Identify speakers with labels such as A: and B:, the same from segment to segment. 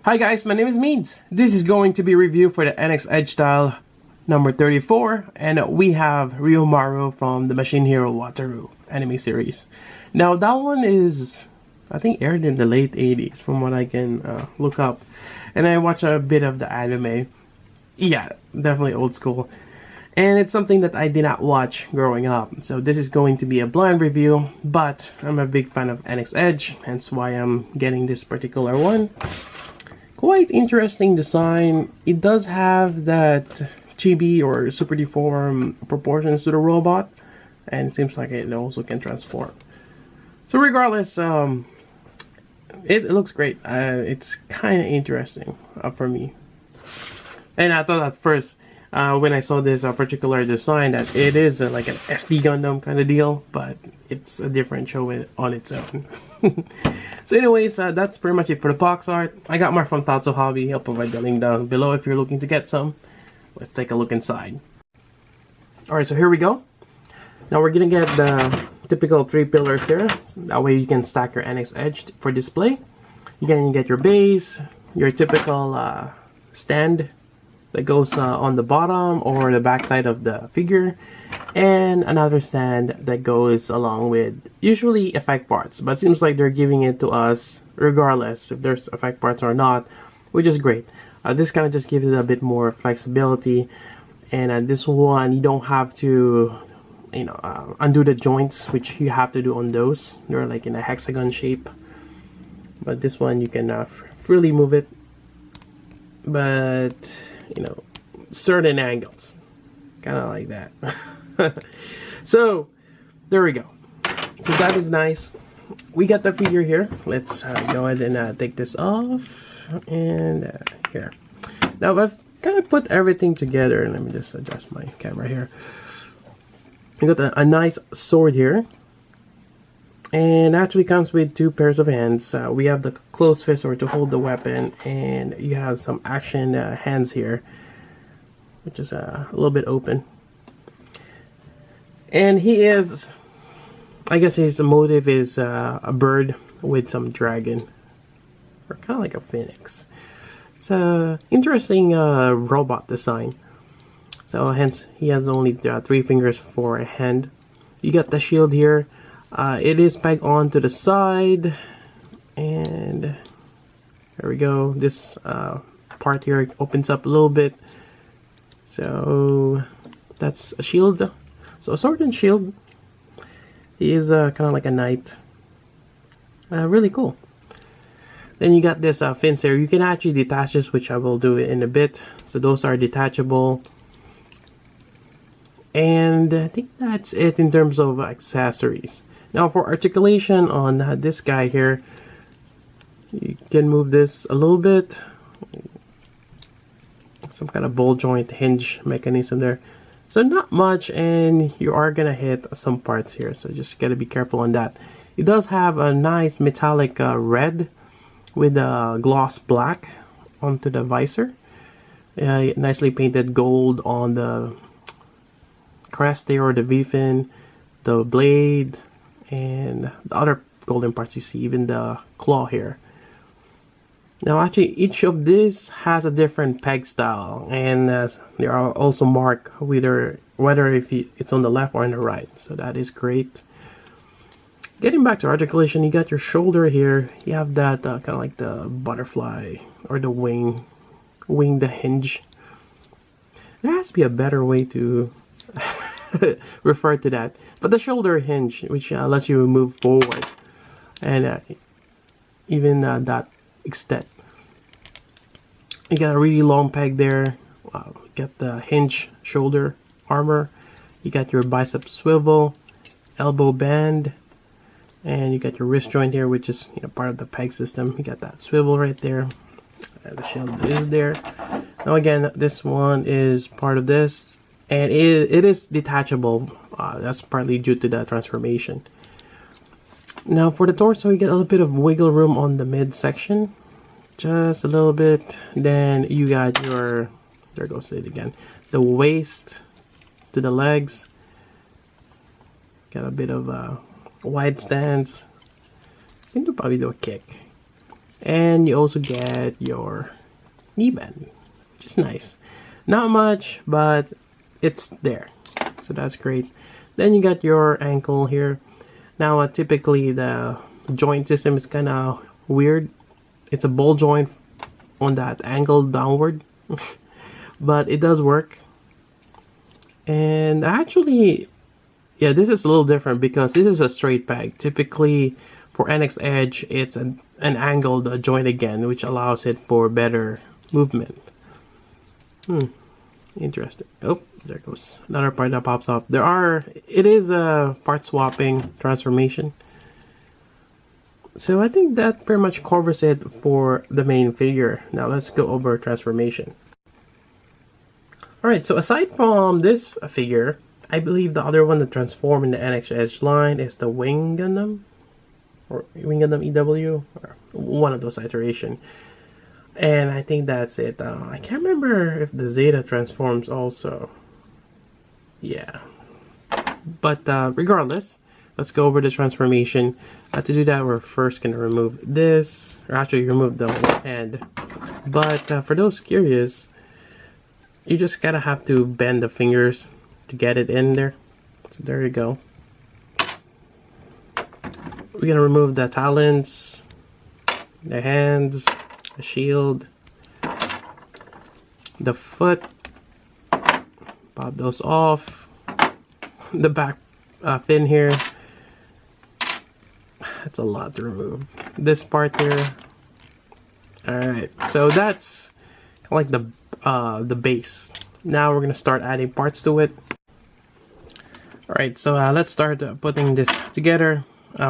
A: Hi guys, my name is Meads. This is going to be a review for the NXEdge style number 34, and we have Ryuoumaru from the Machine Hero Wataru anime series. Now that one is, I think, aired in the late 80s from what I can look up, and I watched a bit of the anime. Yeah, definitely old school. And it's something that I did not watch growing up, so this is going to be a blind review, but I'm a big fan of NXEdge, hence why I'm getting this particular one. Quite interesting design. It does have that chibi or super deformed proportions to the robot, and it seems like it also can transform. So regardless, it looks great. It's kind of interesting for me. And I thought at first, when I saw this particular design, that it is like an SD Gundam kind of deal, but it's a different show on its own. So anyways, that's pretty much it for the box art. I got more from Tatsu Hobby. I'll provide the link down below if you're looking to get some. Let's take a look inside. Alright, so here we go. Now we're gonna get the typical 3 pillars here. That way you can stack your NXEdge for display. You can get your base, your typical stand that goes on the bottom or the back side of the figure, and another stand that goes along with usually effect parts, but it seems like they're giving it to us regardless if there's effect parts or not, which is great. This kind of just gives it a bit more flexibility, and this one you don't have to undo the joints, which you have to do on those. They're like in a hexagon shape, but this one you can freely move it, but certain angles, kind of like that. So there we go. So that is nice. We got the figure here. Let's go ahead and take this off, and here. Now I've kind of put everything together. Let me just adjust my camera here. We got a nice sword here, and actually comes with 2 pairs of hands. We have the closed fist or to hold the weapon, and you have some action hands here, which is a little bit open. And he is, I guess his motive is a bird with some dragon, or kind of like a phoenix. It's a interesting robot design. So hence he has only 3 fingers for a hand. You got the shield here. It is pegged on to the side, and there we go. This part here opens up a little bit, so that's a shield. So a sword and shield. He is kind of like a knight. Really cool. Then you got this fins here. You can actually detach this, which I will do in a bit. So those are detachable. And I think that's it in terms of accessories. Now for articulation on this guy here, you can move this a little bit. Some kind of ball joint hinge mechanism there. So not much, and you are gonna hit some parts here, so just gotta be careful on that. It does have a nice metallic red with a gloss black onto the visor. Nicely painted gold on the crest there, or the V-fin, the blade, and the other golden parts you see, even the claw here. Now actually each of these has a different peg style, and they are also marked whether if it's on the left or on the right, so that is great. Getting back to articulation, you got your shoulder here. You have that kind of like the butterfly or the wing, the hinge. There has to be a better way to refer to that, but the shoulder hinge, which lets you move forward, and even that extent. You got a really long peg there. You got the hinge shoulder armor. You got your bicep swivel, elbow band, and you got your wrist joint here, which is part of the peg system. You got that swivel right there. The shield is there. Now again, this one is part of this, and it is detachable. That's partly due to the transformation. Now for the torso, you get a little bit of wiggle room on the midsection, just a little bit. Then you got your, there goes it again, the waist to the legs. Got a bit of wide stance. I think they'll probably do a kick. And you also get your knee band, which is nice. Not much, but it's there, so that's great. Then you got your ankle here. Now typically the joint system is kind of weird. It's a ball joint on that angle downward, but it does work. And actually, yeah, this is a little different because this is a straight peg. Typically for NXEdge, it's an angled joint again, which allows it for better movement. Interesting. Oh, there goes another part that pops up. It is a part swapping transformation. So I think that pretty much covers it for the main figure. Now let's go over transformation. Alright, so aside from this figure, I believe the other one that transformed in the NXEdge line is the Wing Gundam, or Wing Gundam EW, or one of those iteration. And I think that's it. I can't remember if the Zeta transforms also. Yeah. But regardless, let's go over the transformation. To do that, we're first going to remove this, or actually remove the whole head. But for those curious, you just gotta have to bend the fingers to get it in there. So there you go. We're gonna remove the talons, the hands, the shield, the foot, pop those off, the back fin here. That's a lot to remove. This part here. Alright, so that's like the base. Now we're gonna start adding parts to it. Alright, so let's start putting this together.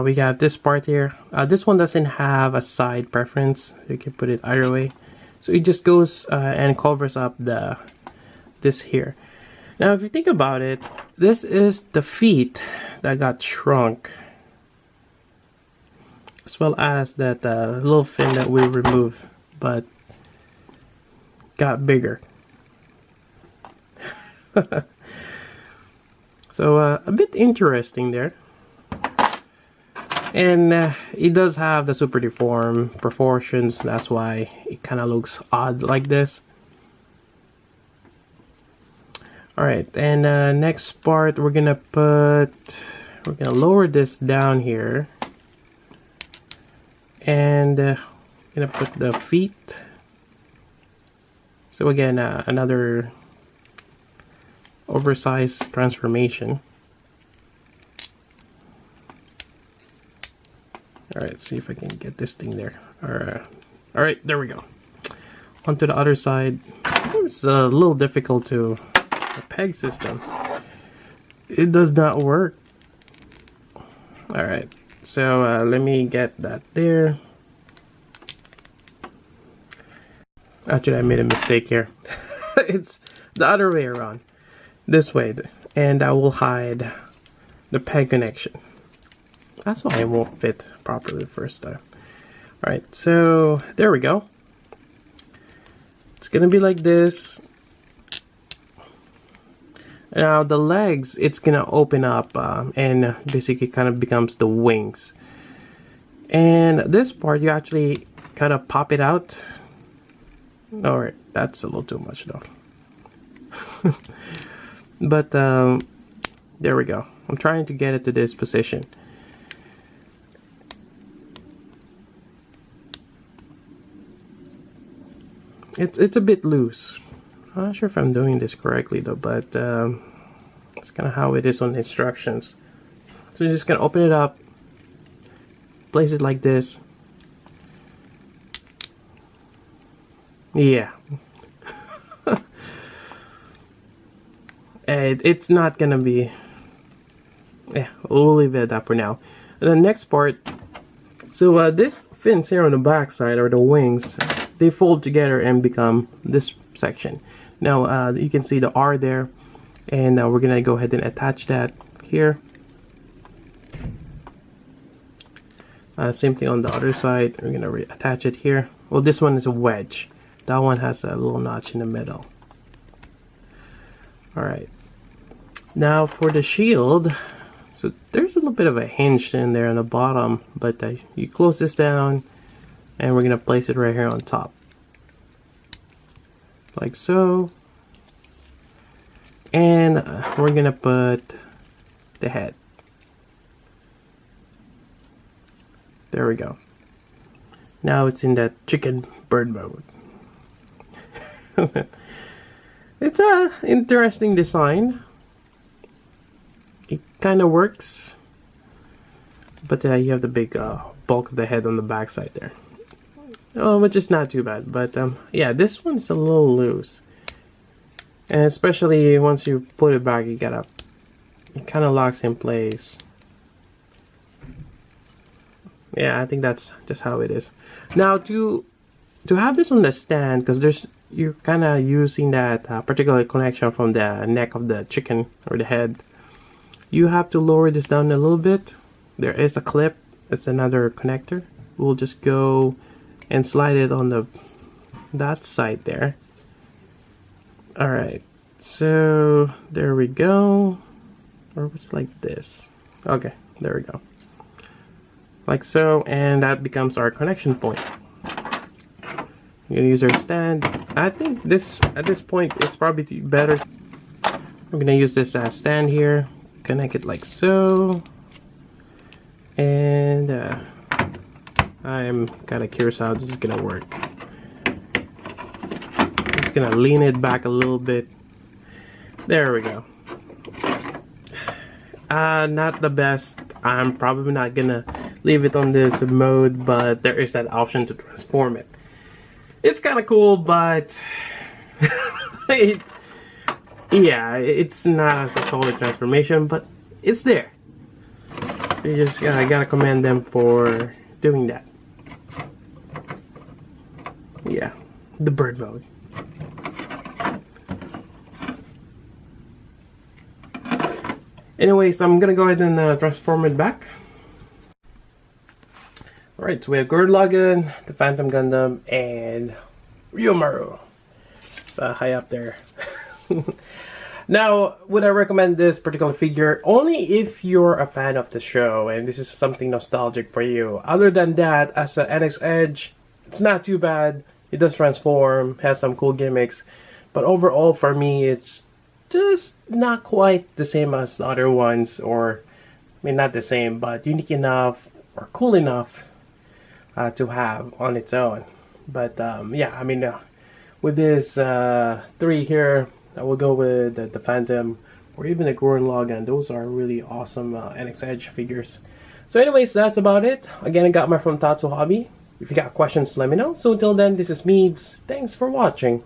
A: We got this part here. This one doesn't have a side preference. You can put it either way. So it just goes and covers up this here. Now if you think about it, this is the feet that got shrunk, as well as that little fin that we removed, but got bigger. So a bit interesting there. And it does have the super deformed proportions. That's why it kind of looks odd like this. Alright, and next part we're gonna lower this down here. And gonna put the feet. So again, another oversized transformation. Alright, see if I can get this thing there. Alright, there we go. Onto the other side. It's a little difficult to the peg system. It does not work. Alright, so let me get that there. Actually, I made a mistake here. It's the other way around. This way. And I will hide the peg connection. That's why it won't fit properly the first time. Alright, so there we go. It's gonna be like this. Now the legs, it's gonna open up and basically kind of becomes the wings. And this part, you actually kind of pop it out. Alright, that's a little too much though. But there we go. I'm trying to get it to this position. It's a bit loose. I'm not sure if I'm doing this correctly though, but it's kind of how it is on the instructions. So you're just gonna open it up, place it like this. Yeah. It's not gonna be. Yeah, we'll leave it at that for now. And the next part. So this fins here on the back side, or the wings, they fold together and become this section. Now you can see the R there, and we're gonna go ahead and attach that here. Same thing on the other side. We're gonna attach it here. Well, this one is a wedge. That one has a little notch in the middle. Alright. Now for the shield, so there's a little bit of a hinge in there on the bottom, but you close this down, and we're gonna place it right here on top, like so. And we're gonna put the head. There we go. Now it's in that chicken bird mode. It's a interesting design. It kind of works, but you have the big bulk of the head on the back side there. Oh, which is not too bad. But yeah, this one's a little loose, and especially once you put it back, it kind of locks in place. Yeah, I think that's just how it is. Now to have this on the stand, because you're kind of using that particular connection from the neck of the chicken or the head, you have to lower this down a little bit. There is a clip. It's another connector. We'll just go and slide it on that side there. All right, so there we go. Or was it like this? Okay, there we go. Like so, and that becomes our connection point. You're gonna use our stand. I think at this point it's probably better. We're gonna use this stand here. Connect it like so. And I'm kind of curious how this is gonna work. Just gonna lean it back a little bit. There we go. Not the best. I'm probably not gonna leave it on this mode, but there is that option to transform it. It's kind of cool, but yeah, it's not a solid transformation, but it's there. You just gotta commend them for doing that. Yeah, the bird mode. Anyways, I'm gonna go ahead and transform it back. Alright, so we have Gurren Lagann, the Phantom Gundam, and Ryuoumaru. It's high up there. Now, would I recommend this particular figure? Only if you're a fan of the show and this is something nostalgic for you. Other than that, as an NXEdge, it's not too bad. It does transform, has some cool gimmicks, but overall for me, it's just not quite the same as the other ones, or I mean not the same, but unique enough or cool enough to have on its own. But yeah, I mean with this 3 here, I will go with the Phantom or even the Gurren Lagann. Those are really awesome NXEdge figures. So anyways, that's about it. Again, I got my from Tatsu Hobby. If you got questions, let me know. So until then, this is Meads. Thanks for watching.